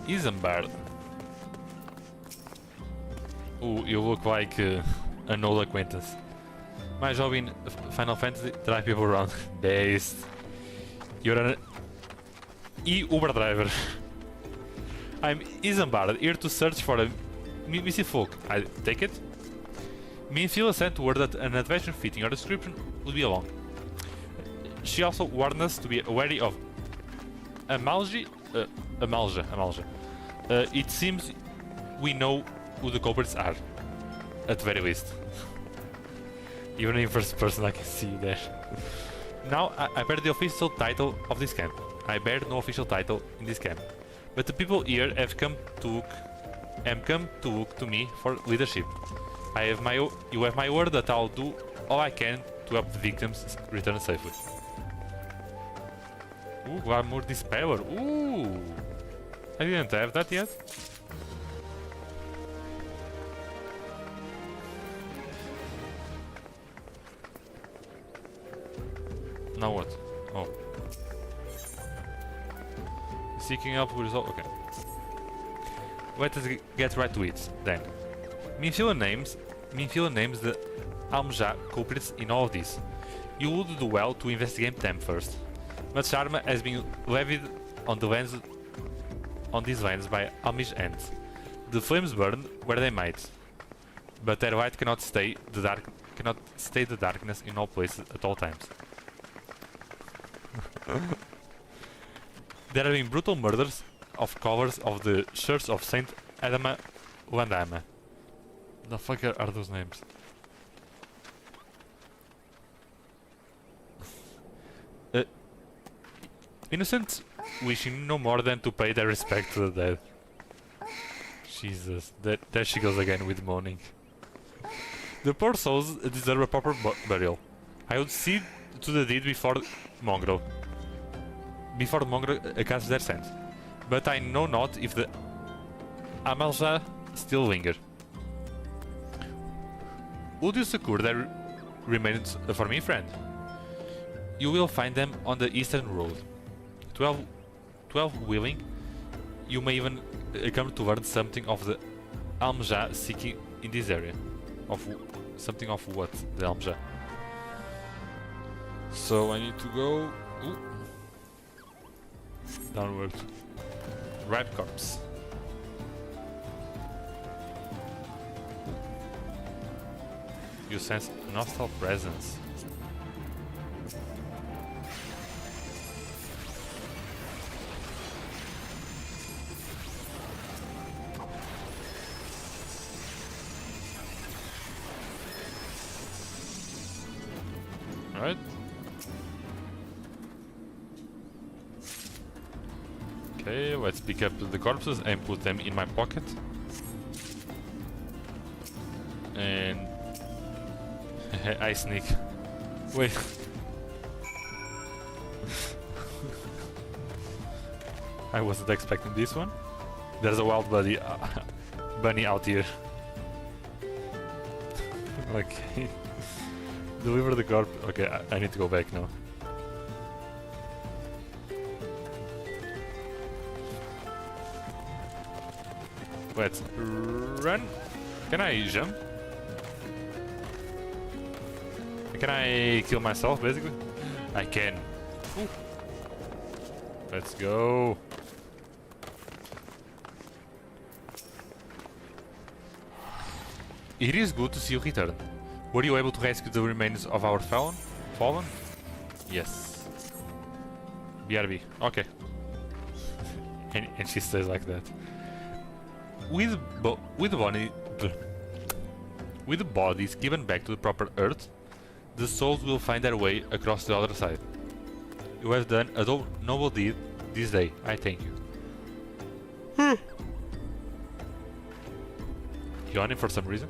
Isambard. Ooh, you look like an old acquaintance. My job in Final Fantasy, drive people around. Based. You're an Uber driver. I'm Isambard, here to search for a missing folk. I take it? Minfield sent word that an adventure fitting your description would be along. She also warned us to be wary of Amalja. It seems we know who the culprits are, at the very least. Even in first person I can see you there. Now I bear the official title of this camp. I bear no official title in this camp. But the people here have come to look to me for leadership. You have my word that I'll do all I can to help the victims return safely. Ooh, Glamour Dispeller. Ooh! I didn't have that yet. Now what? Oh. Seeking help will result. Okay. Let us get right to it, then. Minfield names the Almja culprits in all of this. You would do well to investigate them first. Much harm has been levied on these lands by Almish ants. The flames burn where they might, but their light cannot stay the darkness in all places at all times. There have been brutal murders of covers of the Church of Saint Adama Landama. The fuck are those names? Innocent wishing no more than to pay their respect to the dead. Jesus, there she goes again with moaning. The poor souls deserve a proper burial. I would see to the deed before Mongrel casts their scent. But I know not if the Amalja still linger. Would you succor their remains for me, friend? You will find them on the eastern road. 12 willing, you may even come to learn something of the Almja seeking in this area. Something of what? The Almja. So I need to go... Ooh. Downward. Ripe corpse. You sense an hostile presence. Alright. Okay, let's pick up the corpses and put them in my pocket. And I sneak. Wait. I wasn't expecting this one. There's a wild bunny out here. Okay. Deliver the corpse. Okay, I need to go back now. Let's run. Can I jump? Can I kill myself, basically? I can. Ooh. Let's go. It is good to see you return. Were you able to rescue the remains of our fallen? Yes. BRB. Okay. and she stays like that. With the bodies given back to the proper earth, the souls will find their way across the other side. You have done a noble deed this day. I thank you. Yawning for some reason.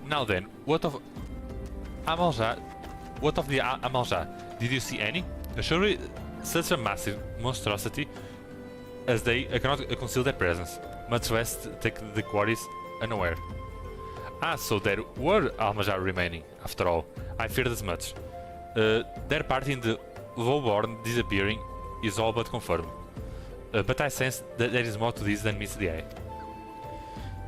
Now then, what of Amalja? What of the Amalja? Did you see any? Surely such a massive monstrosity as they cannot conceal their presence, much less take the quarries unaware. Ah, so there were Almajar remaining, after all. I feared as much. Their part in the lowborn disappearing is all but confirmed. But I sense that there is more to this than meets the eye.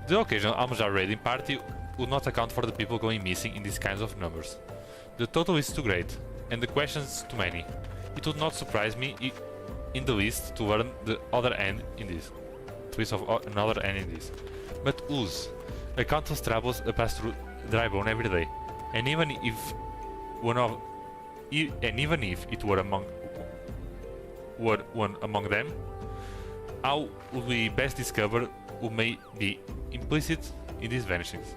The occasional Almajar raiding party would not account for the people going missing in these kinds of numbers. The total is too great, and the questions too many. It would not surprise me in the least to learn the other end in this. Another end in this. But whose? Countless troubles pass through Drybone every day, and even if it were one among them, how would we best discover who may be implicit in these vanishings?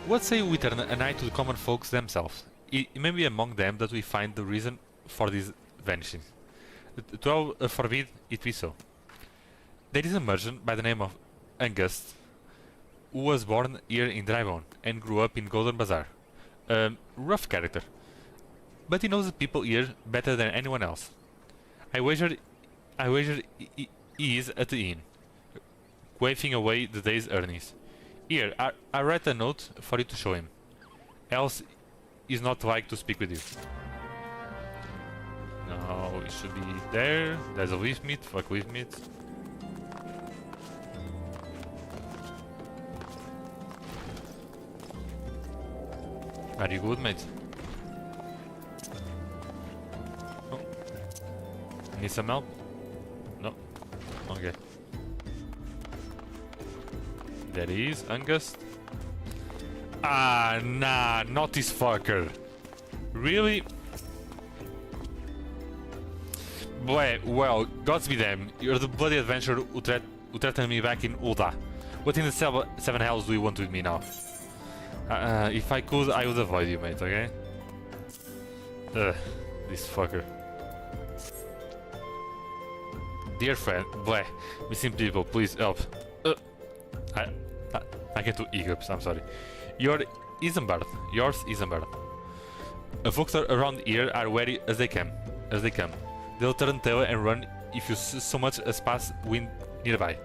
What say we turn an eye to the common folks themselves? It may be among them that we find the reason for these vanishings. To forbid it be so. There is a merchant by the name of Angus, who was born here in Drybone and grew up in Golden Bazaar. Rough character, but he knows the people here better than anyone else. I wager he is at the inn, quaffing away the day's earnings. Here, I write a note for you to show him, else he's not like to speak with you. No, it should be there. There's a leaf meat. Fuck leaf meat. Are you good, mate? Oh. Need some help? No. Okay. There he is, Angus. Ah, nah, not this fucker. Really? Boy, well, gods be damned. You're the bloody adventurer who threatened me back in Ulda. What in the seven hells do you want with me now? If I could, I would avoid you, mate, okay? This fucker. Dear friend, bleh, missing people, please help. I can't do hiccups, I'm sorry. Yours Isambard. Folks around here are wary as they come. They'll turn tail and run if you so much as pass wind nearby.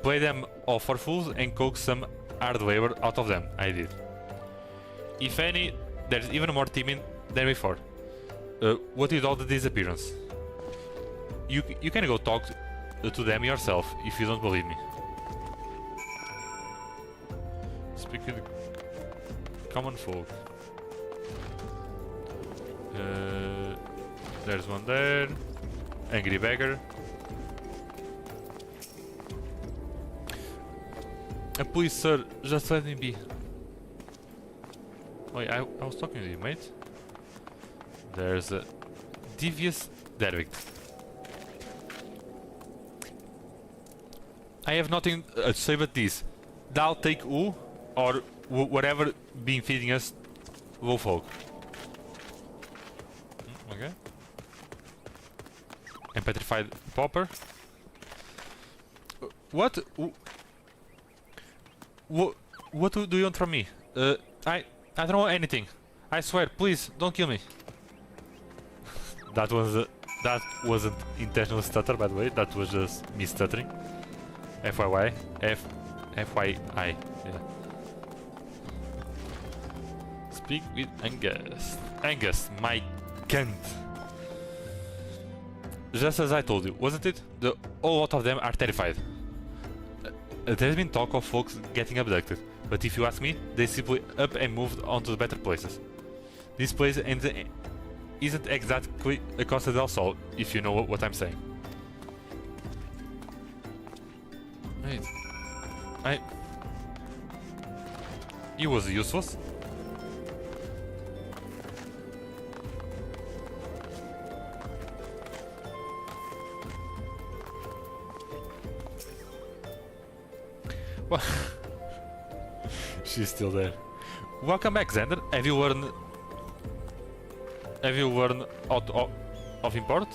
Play them all for fools and coax some hard labor out of them. I did. If any, there's even more timid than before. What is all the disappearance? You can go talk to them yourself if you don't believe me. Speak with common folk. There's one there. Angry beggar. Please, sir, just let me be. Wait, I was talking to you, mate. There's a devious dervict. I have nothing to say but this. Thou take who, or whatever, been feeding us, low folk. Okay. And petrified pauper. What? What do you want from me? I don't know anything. I swear, please don't kill me. that wasn't intentional stutter, by the way. That was just me stuttering. FYI. FYI. Yeah. Speak with Angus. Angus, my cunt. Just as I told you, wasn't it? The whole lot of them are terrified. There's been talk of folks getting abducted, but if you ask me, they simply up and moved on to the better places. This place isn't exactly a Costa del Sol, if you know what I'm saying. Wait. He was useless. Well, she's still there. Welcome back, Xander. Have you learned out of import?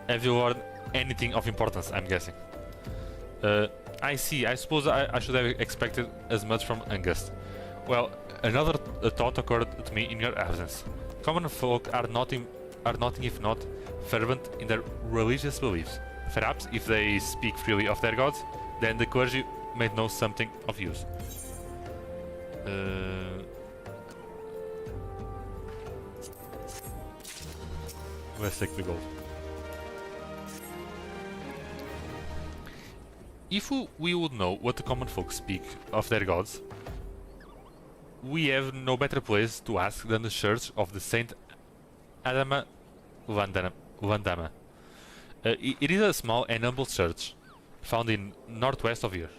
Have you learned anything of importance? I'm guessing. I see. I suppose I should have expected as much from Angus. Well, another thought occurred to me in your absence. Common folk are nothing if not fervent in their religious beliefs. Perhaps if they speak freely of their gods, then the clergy may know something of use. Uh, let's take the gold. If we would know what the common folk speak of their gods, we have no better place to ask than the church of the Saint Adama Vandama. It is a small and humble church, found in northwest of here.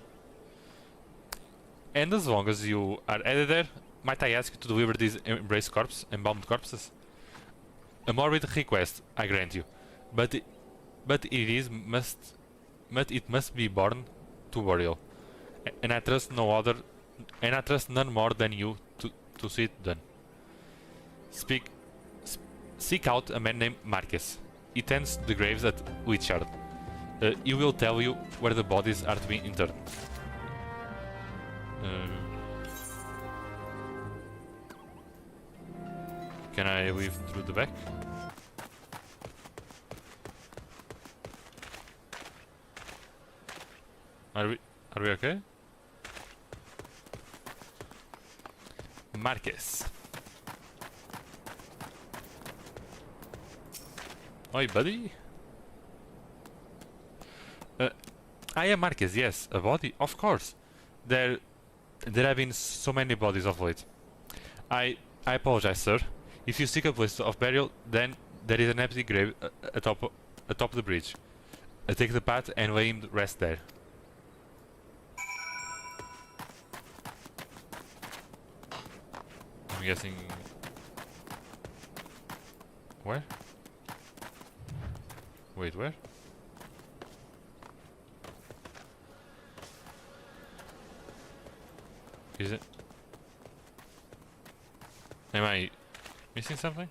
And as long as you are headed there, might I ask you to deliver these embalmed corpses? A morbid request, I grant you, but it must be borne to burial, and I trust none more than you to see it done. Seek out a man named Marquez. He tends the graves at Witchard. He will tell you where the bodies are to be interred. Can I leave through the back? Are we okay? Marquez. Oi, buddy. I am Marquez, yes. A body? Of course. There have been so many bodies of late. I apologize, sir. If you seek a place of burial, then there is an empty grave atop the bridge. Take the path and lay him to rest there. I'm guessing... Where? Wait, where? Is it? Am I missing something?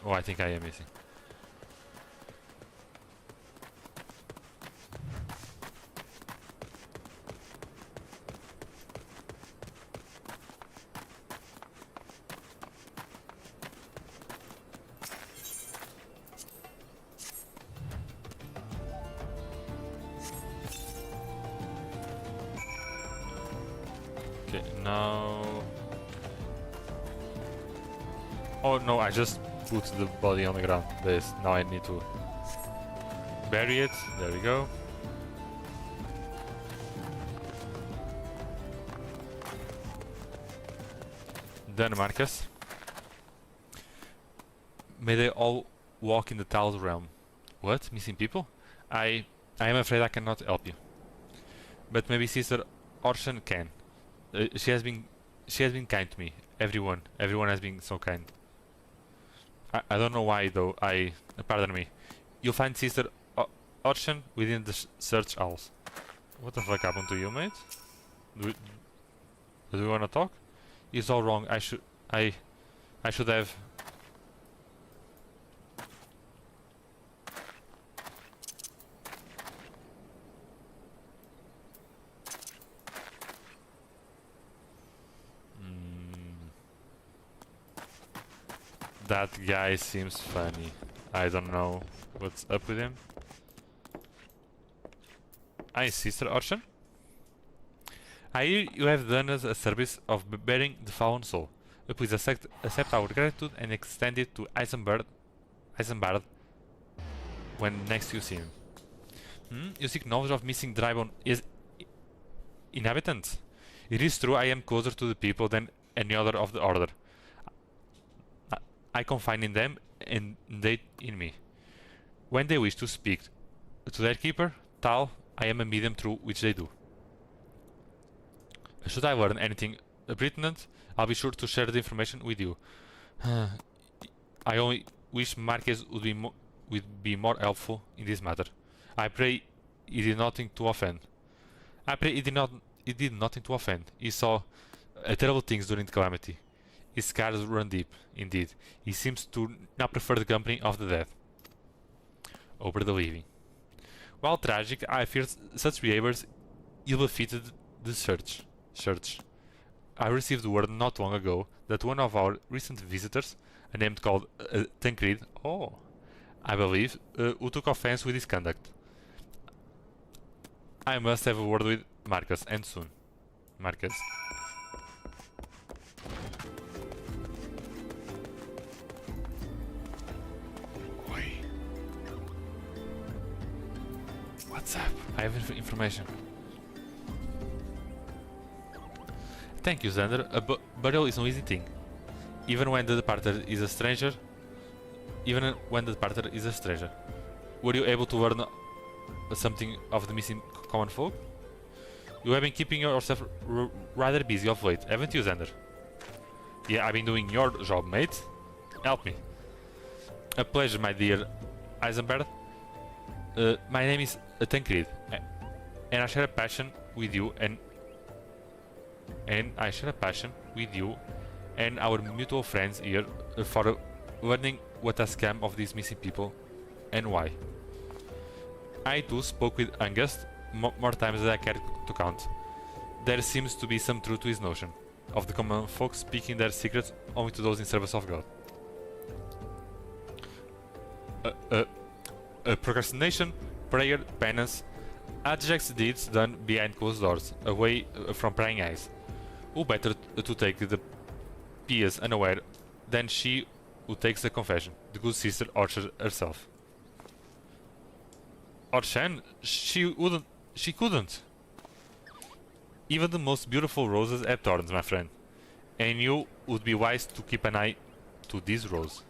Oh, I think I am missing. Okay, now... Oh no, I just put the body on the ground. Now I need to bury it. There we go. Done, Marcus. May they all walk in the Talos realm. What? Missing people? I am afraid I cannot help you. But maybe Sister Orshan can. She has been kind to me. Everyone has been so kind. I don't know why though. Pardon me. You'll find Sister Orshan within the search owls. What the fuck happened to you, mate? Do we wanna talk? It's all wrong. I should have. That guy seems funny. I don't know what's up with him. Hi, Sister Orshan. I hear you have done us a service of burying the fallen soul. Please accept our gratitude and extend it to Eisenbard when next you see him. You seek knowledge of missing Drybone inhabitants? It is true I am closer to the people than any other of the Order. I confide in them and they in me. When they wish to speak to their keeper, Tal, I am a medium through which they do. Should I learn anything pertinent, I'll be sure to share the information with you. I only wish Marquez would be more helpful in this matter. I pray he did nothing to offend. He did nothing to offend. He saw terrible things during the calamity. His scars run deep, indeed. He seems to now prefer the company of the dead over the living. While tragic, I fear such behaviors ill-befitted the church. I received word not long ago that one of our recent visitors, a name called Tancred, I believe, who took offense with his conduct. I must have a word with Marcus, and soon. Marcus. Oi. What's up? I have information. Thank you, Xander. A burial is no easy thing. Even when the departed is a stranger. Were you able to learn something of the missing common folk? You have been keeping yourself rather busy of late, haven't you, Xander? Yeah, I've been doing your job, mate. Help me. A pleasure, my dear Eisenberg. My name is Tancred, and I share a passion with you and our mutual friends here for learning what has come of these missing people and why. I too spoke with Angus more times than I care to count. There seems to be some truth to his notion of the common folk speaking their secrets only to those in service of God. Procrastination, prayer, penance, adjects deeds done behind closed doors, away from prying eyes. Who better to take the pious unaware than she who takes the confession, the good sister Orchard herself? Orchan, she couldn't. Even the most beautiful roses have thorns, my friend, and you would be wise to keep an eye to this rose.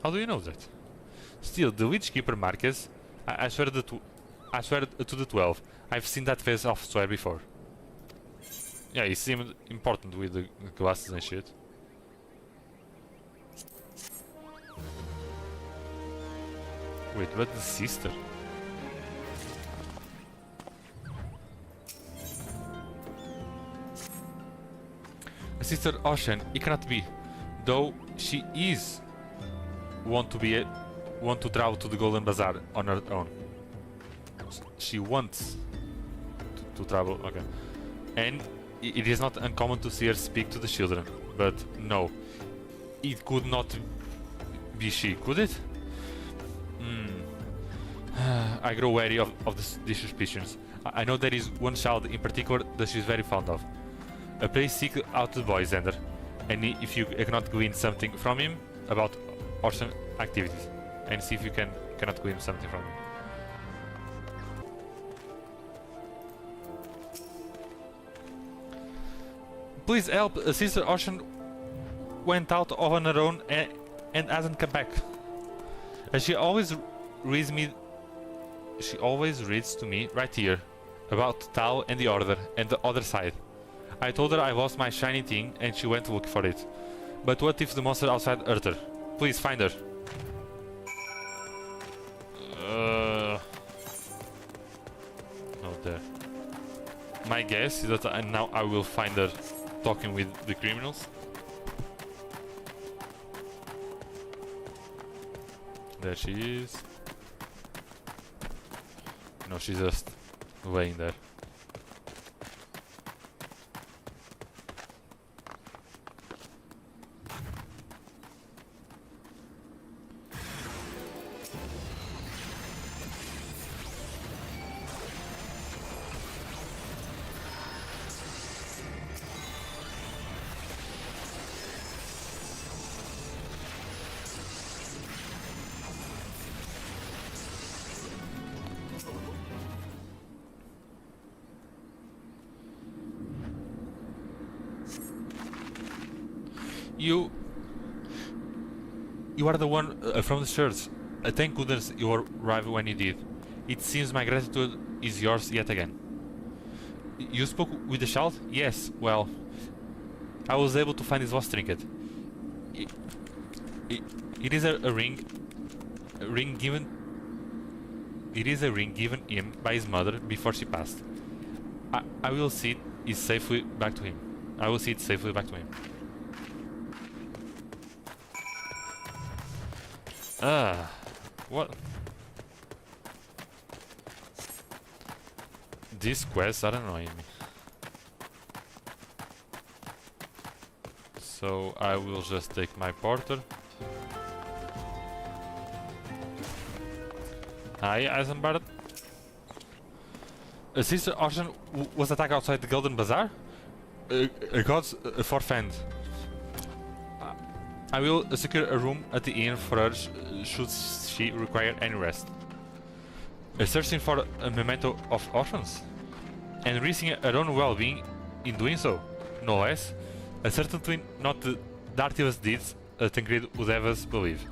How do you know that? Still, the witch keeper Marquez, I swear to the 12, I've seen that face of swear before. Yeah, he seemed important with the glasses and shit. Wait, but the sister? Sister Ocean, it cannot be. Though she is want to travel to the Golden Bazaar on her own. She wants to travel, okay. And it is not uncommon to see her speak to the children, but no, it could not be she, could it? I grow wary of these suspicions. I know there is one child in particular that she is very fond of. Please seek out the boy, Xander, and if you cannot glean something from him about awesome activities, and see if you cannot glean something from him. Please help, Sister Ocean went out on her own and hasn't come back. She always reads to me right here about Tao and the Order and the other side. I told her I lost my shiny thing and she went to look for it. But what if the monster outside hurt her? Please find her. Not there. My guess is that now I will find her talking with the criminals. There she is. No, she's just laying there. You are the one from the church. Thank goodness you arrived when you did. It seems my gratitude is yours yet again. You spoke with the child? Yes, well, I was able to find his lost trinket. It is a ring given him by his mother before she passed. I will see it safely back to him. What? These quests are annoying me. So I will just take my porter. Hi, Eisenbart. A sister ocean was attacked outside the Golden Bazaar? A god's forfend. I will secure a room at the inn for her should she require any rest. Searching for a memento of orphans? And risking her own well-being in doing so, no less. Certainly not the dirtiest deeds Tancred would have us believe.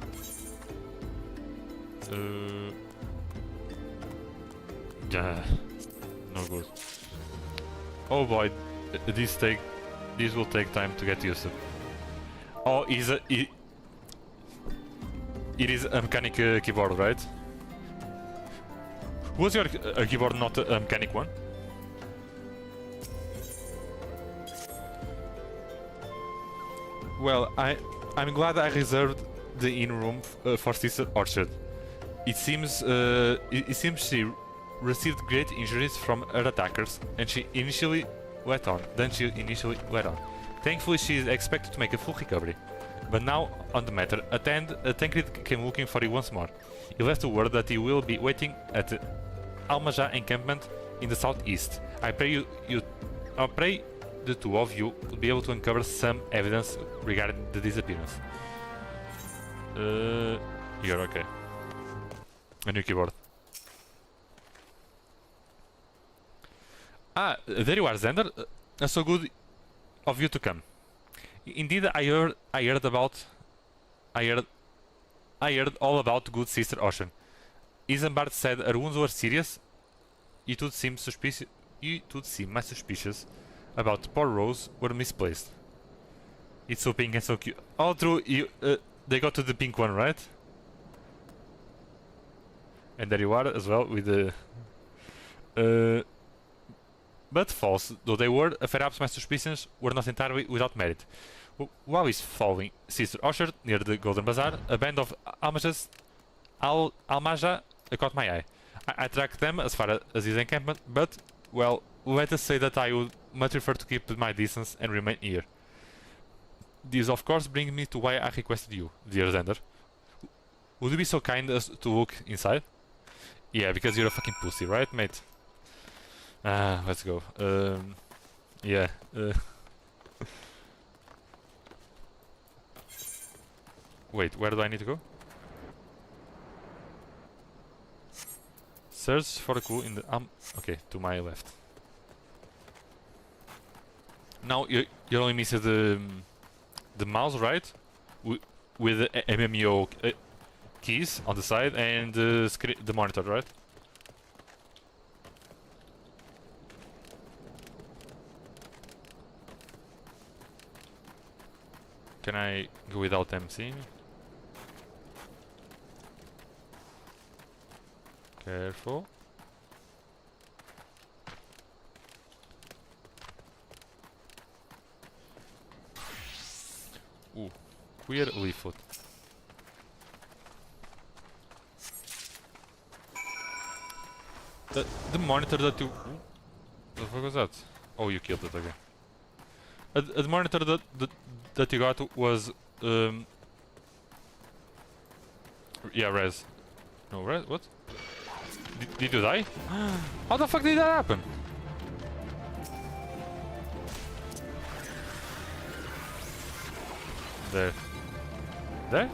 No good. Oh boy, these will take time to get used to. Oh, it is a mechanic keyboard, right? Was your keyboard not a mechanic one? Well, I'm glad I reserved the inn room for Sister Orchard. It seems she received great injuries from her attackers, and she initially let on. Thankfully, she is expected to make a full recovery. But now, on the matter at hand, Tancred came looking for you once more. He left a word that he will be waiting at the Almaja encampment in the southeast. I pray the two of you will be able to uncover some evidence regarding the disappearance. You're okay. A new keyboard. Ah, there you are, Xander. So good of you to come. Indeed, I heard all about good Sister Ocean. Isambard said her wounds were serious. It would seem my suspicious about poor Rose were misplaced. It's so pink and so cute. All true. They got to the pink one, right? And there you are as well with the. But false though they were, perhaps my suspicions were not entirely without merit. While he's following Sister Orchard near the Golden Bazaar, a band of Almaja caught my eye. I tracked them as far as his encampment, but, well, let us say that I would much prefer to keep my distance and remain here. This, of course, brings me to why I requested you, dear Xander. Would you be so kind as to look inside? Yeah, because you're a fucking pussy, right, mate? Let's go. Yeah. Wait, where do I need to go? Search for a clue in the okay, to my left. Now you only miss the mouse, right? With the MMO keys on the side and the monitor, right? Can I go without them seeing me? Careful. Ooh, queer leaflet. The monitor that you... What the fuck was that? Oh, you killed it again. The monitor that you got was... yeah, res. No, res? What? Did you die? How the fuck did that happen? There. There?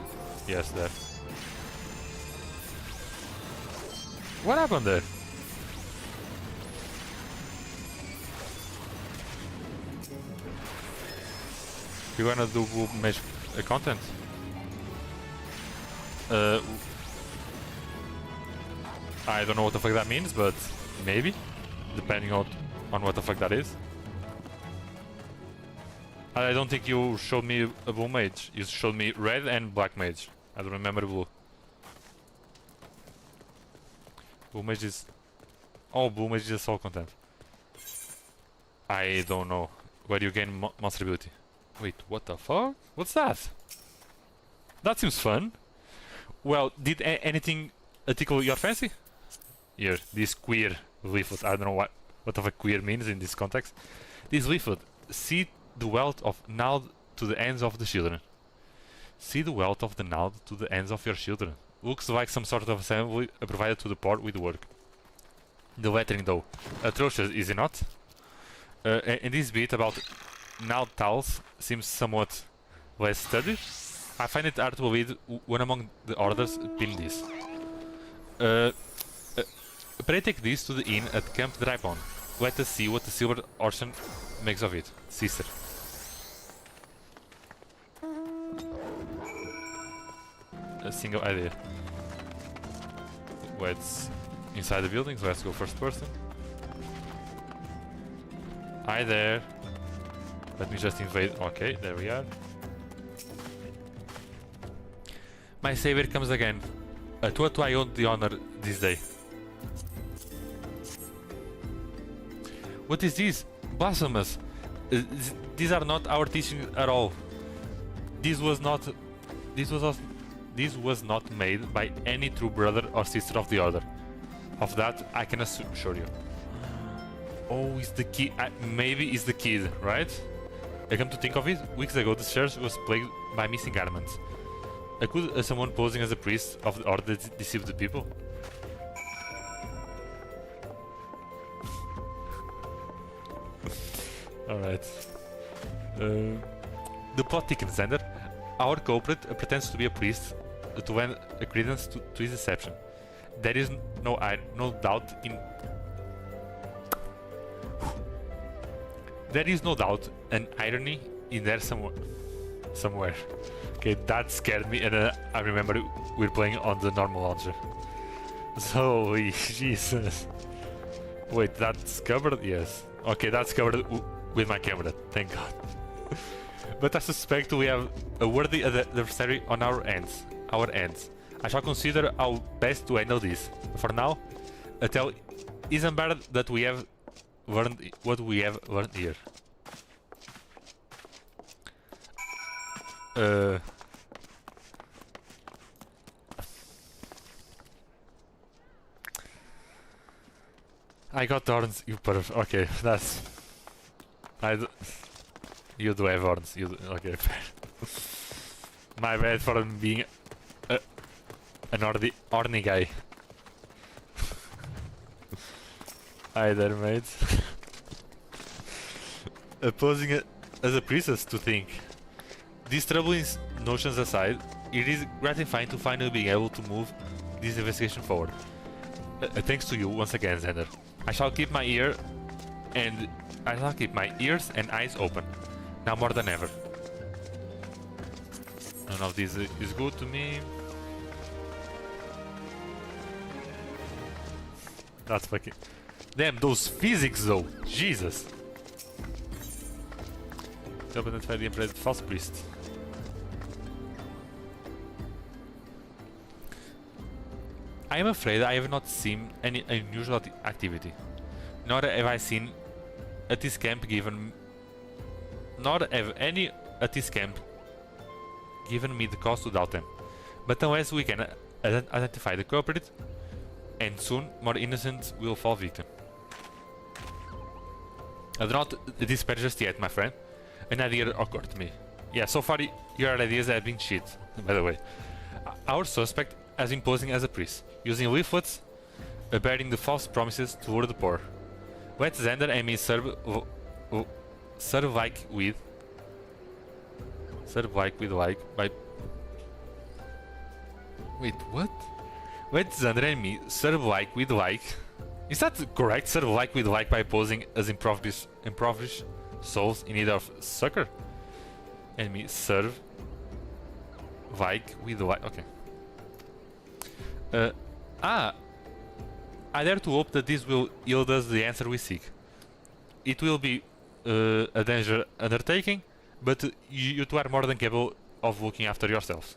Yes, there. What happened there? You gonna do match content? I don't know what the fuck that means, but maybe, depending on what the fuck that is. I don't think you showed me a blue mage. You showed me red and black mage. I don't remember blue. Blue mage is... Oh, blue mage is soul content. I don't know. Where you gain monster ability. Wait, what the fuck? What's that? That seems fun. Well, did anything tickle your fancy? Here, this queer leaflet. I don't know what the fuck queer means in this context. This leaflet. See the wealth of Nald to the ends of the children. See the wealth of the Nald to the ends of your children. Looks like some sort of assembly provided to the poor with work. The lettering though, atrocious, is it not? And this bit about Nautals seems somewhat less studied. I find it hard to believe one among the orders pinned this. Pray take this to the inn at Camp Drybone. Let us see what the silver ocean makes of it, sister. A single idea. Let's inside the building, so let's go first person. Hi there. Let me just invade. Okay, there we are. My savior comes again. To what do I owe the honor this day? What is this? Blasphemous! These are not our teachings at all. This was not made by any true brother or sister of the order. Of that, I can assure you. Oh, it's the kid. Maybe it's the kid, right? I come to think of it, weeks ago the church was plagued by missing garments. Could someone posing as a priest of the order deceive the people? Alright. The plot thickens, Xander. Our culprit pretends to be a priest to lend a credence to his deception. There is no doubt in... There is no doubt an irony in there somewhere. Okay, that scared me, and I remember we're playing on the normal launcher. So, Jesus. Wait, that's covered? Yes. Okay, that's covered with my camera, thank God. But I suspect we have a worthy adversary on our ends. I shall consider how best to handle this. For now, tell Isambard that we have learned what we have learned here. I got horns, you perv. Okay, that's... You do have horns. Okay, fair. My bad for being an horny guy. Hi there, mate. Posing as a princess to think. These troubling notions aside, it is gratifying to finally being able to move this investigation forward. Thanks to you once again, Xander. I shall keep my ears and eyes open, now more than ever. None of this is good to me. That's fucking... Damn, those physics though! Jesus! Help identify the imperative false priest. I am afraid I have not seen any unusual activity. Nor have I seen at this camp given... Nor have any at this camp given me the cause to doubt them. But unless we can identify the culprit, and soon more innocents will fall victim. I do not despair just yet, my friend. An idea occurred to me. Yeah, so far your ideas have been shit, by the way. Our suspect has been posing as a priest, using leaflets bearing the false promises to lure the poor. Let Xander and me serve like by... Wait, what? Let Xander and me serve like with like... Is that correct? Serve like with like by posing as impoverished souls in need of succor? And me serve like with like... Okay. I dare to hope that this will yield us the answer we seek. It will be a dangerous undertaking, but you two are more than capable of looking after yourselves.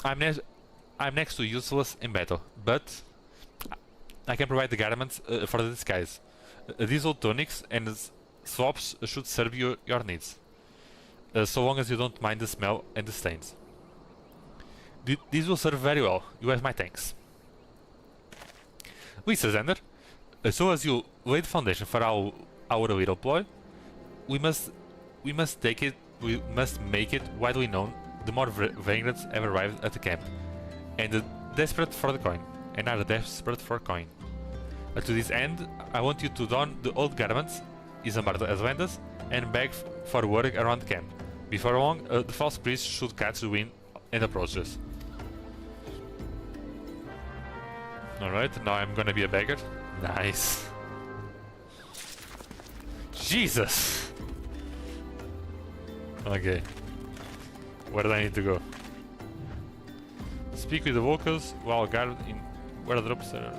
I'm next to useless in battle, but I can provide the garments for the disguise. These old tunics and swaps should serve your needs, so long as you don't mind the smell and the stains. These will serve very well. You have my thanks. Lisa, Xander, so as you laid the foundation for our little ploy, we must make it widely known. The more vagrants have arrived at the camp, and desperate for the coin. and are desperate for coin. To this end, I want you to don the old garments, disembark as vendas, and beg for work around camp. Before long, the false priest should catch the wind and approach us. Alright, now I'm gonna be a beggar. Nice. Jesus! Okay. Where do I need to go? Speak with the vocals while guarded in wardrobes are...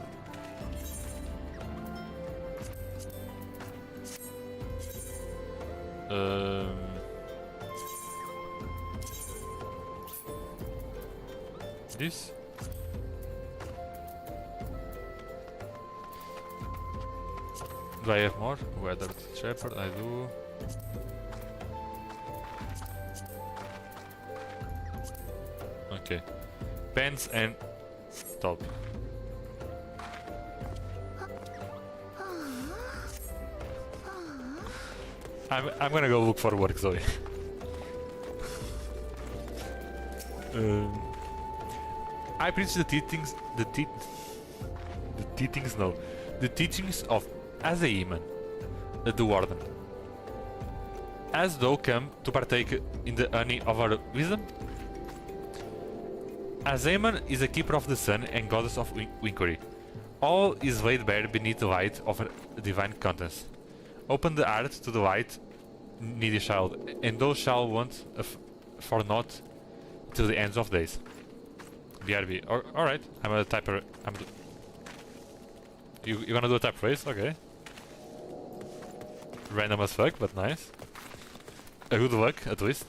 This? Do I have more? Weathered shepherd, I do. Okay. Pants and top. I'm gonna go look for work, Zoe. I preach the teachings, the teachings of Azaiman, the warden. As thou come to partake in the honey of our wisdom. Azaiman is a keeper of the sun and goddess of inquiry. All is laid bare beneath the light of her divine countenance. Open the heart to the light, needy child, and thou shalt want for naught till the ends of days. BRB. Alright, I'm a typer. You gonna do a type phrase? Okay. Random as fuck, but nice. A good luck, at least.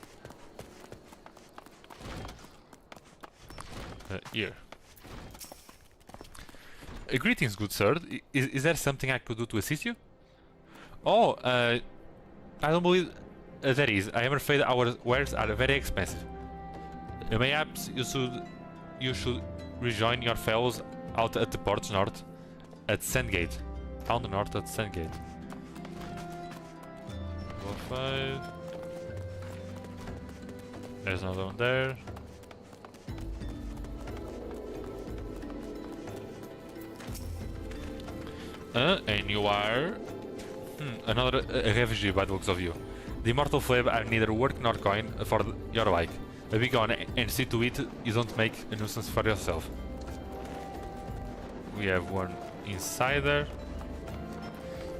Here. Greetings, good sir. Is there something I could do to assist you? Oh, I don't believe there is. I am afraid our wares are very expensive. Mayhaps you should rejoin your fellows out at the port north at Sandgate. Down the north at Sandgate. 5. There's another one there. And you are... another refugee by the looks of you. The immortal flame are neither work nor coin for your like. Be gone and see to it you don't make a nuisance for yourself. We have one insider.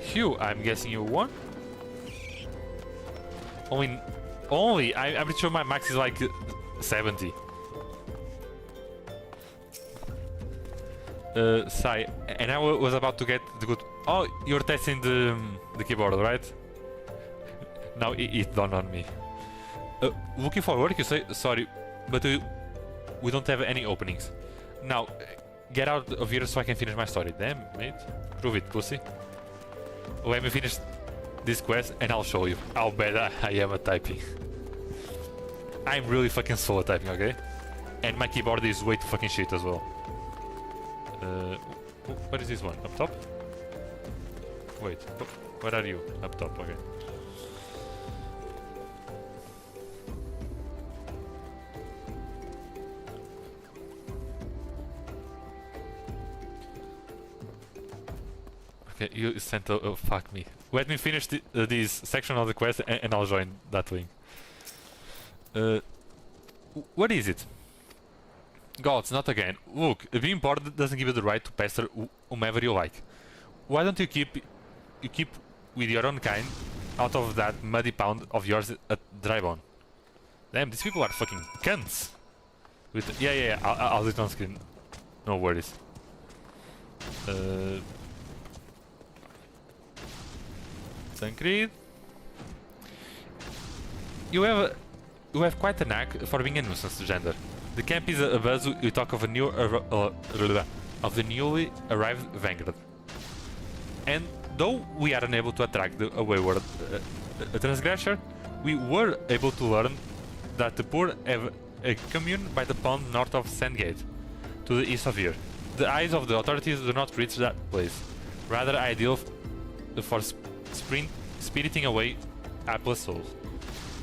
Hugh, I'm guessing you won? Only? I'm pretty sure my max is like 70. Sai, and I was about to get the good... Oh, you're testing the keyboard, right? Now it dawned on me. Looking for work, you say? Sorry, but we don't have any openings. Now, get out of here so I can finish my story. Damn, mate. Prove it, pussy. Let me finish this quest and I'll show you how bad I am at typing. I'm really fucking slow at typing, okay? And my keyboard is way too fucking shit as well. What is this one? Up top? Wait, where are you? Up top, okay. Okay, you sent a fuck me. Let me finish this section of the quest and I'll join that wing. What is it? Gods, not again. Look, being poor doesn't give you the right to pester whomever you like. Why don't you keep with your own kind out of that muddy pound of yours at Drybone? Damn, these people are fucking cunts. Yeah, I'll do it on screen. No worries. Tancred. You have quite a knack for being a nuisance to gender. The camp is a buzz. We talk of the newly arrived vanguard. And though we are unable to attract a wayward transgressor, we were able to learn that the poor have a commune by the pond north of Sandgate, to the east of here. The eyes of the authorities do not reach that place, rather ideal for spiriting away hapless souls.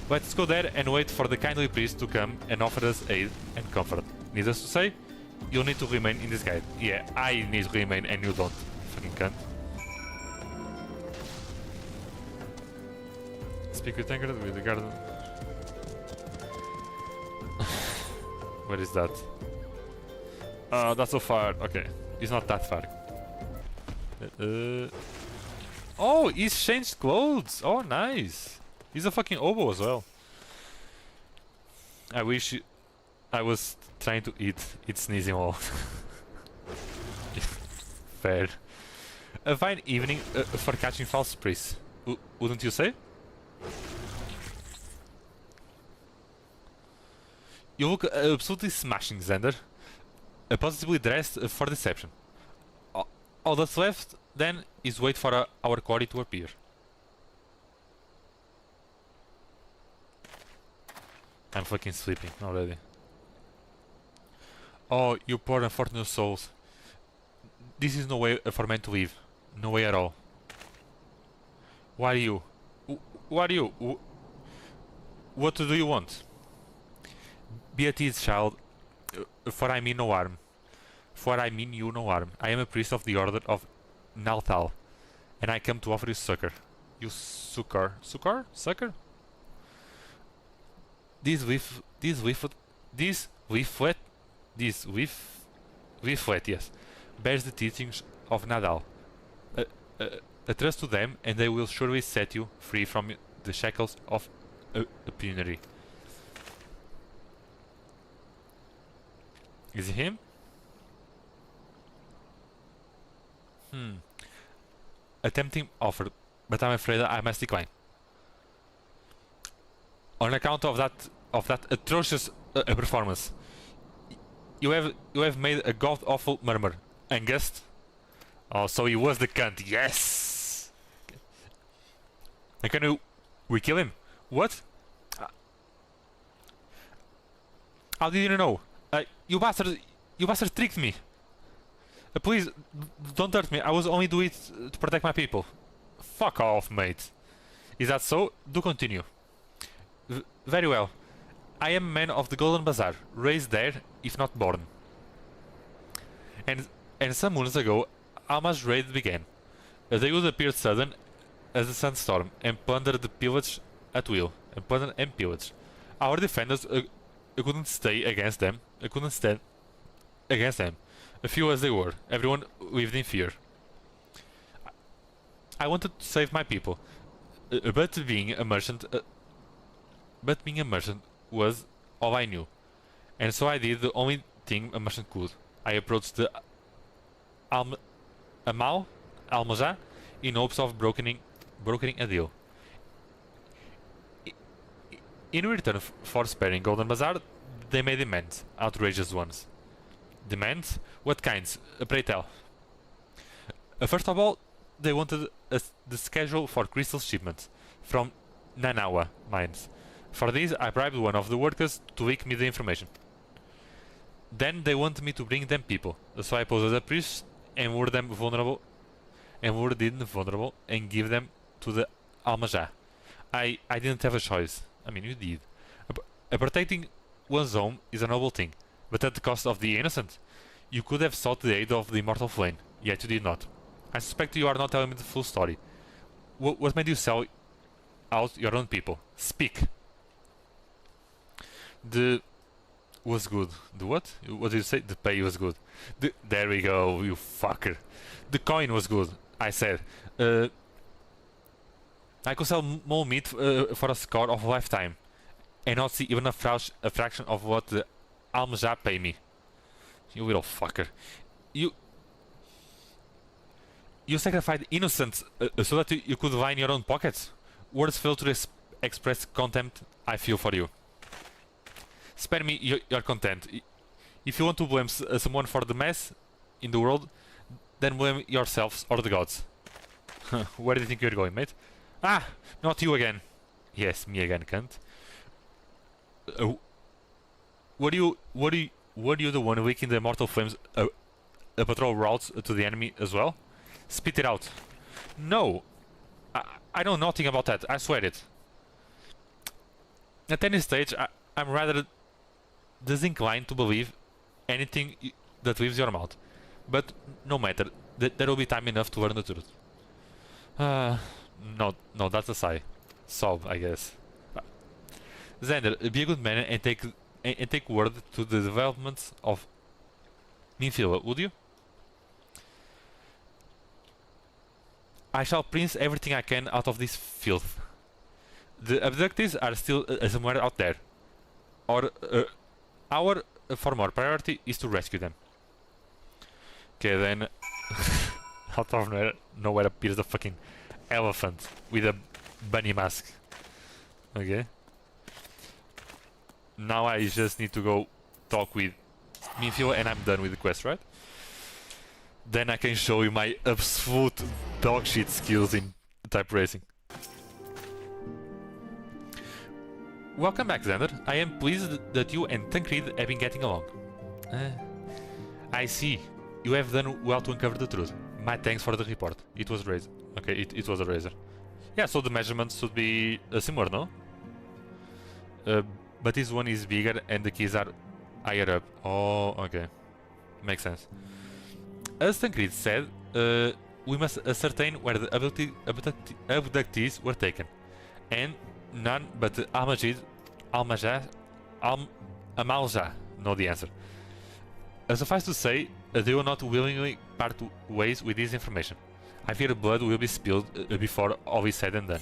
Let's go there and wait for the kindly priest to come and offer us aid and comfort. Needless to say, You'll need to remain in this guide. Yeah, I need to remain and you don't. Fucking cunt. Speak with Tancred with the garden. Where is that? That's so far. Okay, it's not that far. Oh, he's changed clothes. Oh, nice. He's a fucking oboe as well. I wish I was trying to eat sneezing all. Fair. A fine evening for catching false priests, wouldn't you say? You look absolutely smashing, Xander. Positively dressed for deception. All that's left, then, is wait for our quarry to appear. I'm fucking sleeping already. Oh, you poor unfortunate souls. This is no way for men to live. No way at all. Who are you? Who are you? What do you want? Be at ease, child, for I mean no harm. For I mean you no harm. I am a priest of the order of Nalthal, and I come to offer you succor. You succor? Succor? Succor? This leaflet, yes, bears the teachings of Nadal. A trust to them, and they will surely set you free from the shackles of penury. Is it him? A tempting offer, but I'm afraid I must decline. On account of that atrocious performance, you have made a god awful murmur and guessed. Oh, so he was the cunt. Yes. And can we kill him? What? How did you know? You bastard tricked me. Please, don't hurt me. I was only doing it to protect my people. Fuck off, mate. Is that so? Do continue. Very well. I am a man of the Golden Bazaar, raised there, if not born. And some moons ago, Alma's raid began. They would appear sudden as a sandstorm and plunder the pillage at will. Our defenders couldn't stay against them. Couldn't stand against them. A few as they were, everyone lived in fear. I wanted to save my people, but being a merchant was all I knew, and so I did the only thing a merchant could. I approached the Almazah in hopes of brokering a deal. In return for sparing Golden Bazaar, they made demands, outrageous ones. Demands? What kinds? Pray tell. First of all, they wanted the schedule for crystal shipments from Nanawa mines. For this, I bribed one of the workers to leak me the information. Then they wanted me to bring them people, so I posed as a priest and were them vulnerable, and give them to the Almazah. I didn't have a choice. I mean, you did. Protecting one's home is a noble thing, but at the cost of the innocent. You could have sought the aid of the immortal flame, yet you did not. I suspect you are not telling me the full story. What made you sell out your own people? Speak. Was good. The what? What did you say? The pay was good. There we go, you fucker. The coin was good, I said. I could sell more meat for a score of a lifetime, and not see even a fraction of what the Almazah pay me. You little fucker. You sacrificed innocents so that you could line your own pockets. Words fail to express contempt I feel for you. Spare me your content. If you want to blame someone for the mess in the world, then blame yourselves or the gods. Where do you think you're going, mate? Ah, not you again. Yes, me again, cunt. Were you the one leaking the immortal flames patrol routes to the enemy as well? Spit it out. No, I know nothing about that. I swear it. At any stage, I'm rather disinclined to believe anything that leaves your mouth. But no matter, there will be time enough to learn the truth. No, that's a sigh. Sob, I guess. Xander, be a good man and take word to the developments of Minfila, would you? I shall prince everything I can out of this filth. The abductees are still somewhere out there. Our former priority is to rescue them. Okay, then out of nowhere appears a fucking elephant with a bunny mask. Okay. Now I just need to go talk with Minfila and I'm done with the quest, right? Then I can show you my absolute dogshit skills in type racing. Welcome back, Xander. I am pleased that you and Tancred have been getting along. I see. You have done well to uncover the truth. My thanks for the report. It was razor. Okay, it was a razor. Yeah, so the measurements should be similar, no? But this one is bigger and the keys are higher up. Oh, okay. Makes sense. As Tancred said, we must ascertain where the abductees were taken. And none but Amalja know the answer. Suffice to say, they will not willingly part ways with this information. I fear blood will be spilled before all is said and done.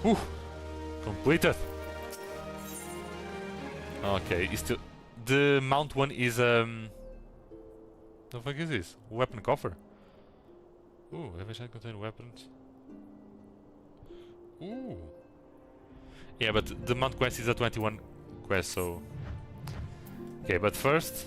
Whew! Completed! Okay, it's still... The mount one is, The fuck is this? Weapon coffer? Ooh, every shot contain weapons. Ooh! Yeah, but the mount quest is a 21 quest, so... Okay, but first...